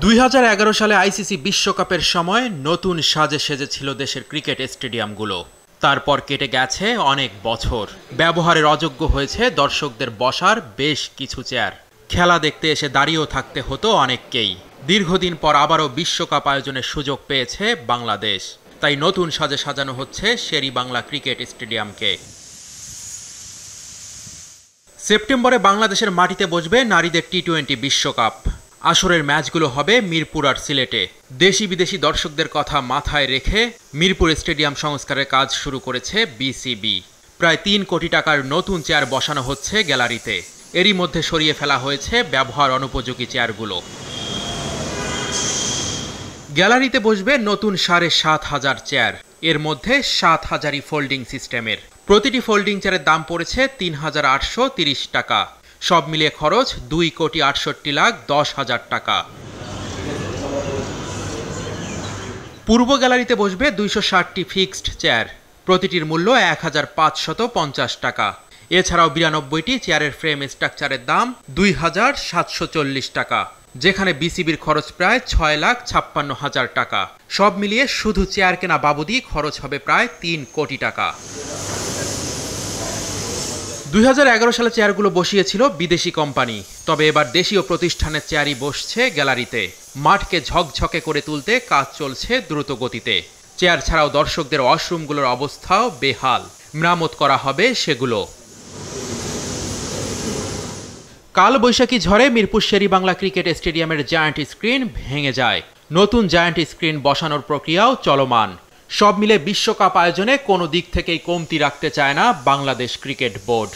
2011 সালে আইসিসি বিশ্বকাপের সময় নতুন সাজে সেজেছিল দেশের ক্রিকেট স্টেডিয়ামগুলো। তারপর কেটে গেছে অনেক বছর। ব্যবহারের অযোগ্য হয়েছে দর্শকদের বসার বেশ কিছু চেয়ার। খেলা দেখতে এসে দাঁড়িয়েও থাকতে হতো অনেককেই। দীর্ঘদিন পর আবারও বিশ্বকাপ আয়োজনের সুযোগ পেয়েছে বাংলাদেশ। তাই নতুন সাজে সাজানো হচ্ছে শেরেবাংলা ক্রিকেট স্টেডিয়ামকে। সেপ্টেম্বরে বাংলাদেশের মাটিতে বসবে নারীদের টি-20 বিশ্বকাপ। আসরের ম্যাচগুলো হবে মিরপুর আর সিলেটে। দেশি বিদেশি দর্শকদের কথা মাথায় রেখে মিরপুর স্টেডিয়াম সংস্কারের কাজ শুরু করেছে বিসিবি। প্রায় 3 কোটি টাকার নতুন চেয়ার বসানো হচ্ছে গ্যালারিতে। এরই মধ্যে সরিয়ে ফেলা হয়েছে ব্যবহার অনুপযোগী চেয়ারগুলো। গ্যালারিতে বসবে নতুন 7,500 চেয়ার। এর মধ্যে 7,000ই ফোল্ডিং সিস্টেমের। প্রতিটি ফোল্ডিং চেয়ারের দাম পড়েছে 3,830 টাকা। সব মিলিয়ে খরচ 2,68,10,000 টাকা। পূর্ব গ্যালারিতে বসবে 260টি ফিক্সড চেয়ার। প্রতিটির মূল্য 1,550 টাকা। এছাড়াও 92টি চেয়ারের ফ্রেম স্ট্রাকচারের দাম 2,740 টাকা, যেখানে বিসিবির খরচ প্রায় 6,56,000 টাকা। সব মিলিয়ে শুধু চেয়ার কেনা বাবদই খরচ হবে প্রায় 3 কোটি টাকা। 2011 সালে চেয়ারগুলো বসিয়েছিল বিদেশি কোম্পানি। তবে এবার দেশীয় প্রতিষ্ঠানের চেয়ারই বসছে গ্যালারিতে। মাঠকে ঝকঝকে করে তুলতে কাজ চলছে দ্রুত গতিতে। চেয়ার ছাড়াও দর্শকদের ওয়াশরুমগুলোর অবস্থাও বেহাল। মেরামত করা হবে সেগুলো। কাল বৈশাখী ঝড়ে মিরপুর শেরেবাংলা ক্রিকেট স্টেডিয়ামের জায়ান্ট স্ক্রিন ভেঙে যায়। নতুন জায়ান্ট স্ক্রিন বসানোর প্রক্রিয়াও চলমান। সব মিলে বিশ্বকাপ আয়োজনে কোনো দিক থেকেই কমতি রাখতে চায় না বাংলাদেশ ক্রিকেট বোর্ড।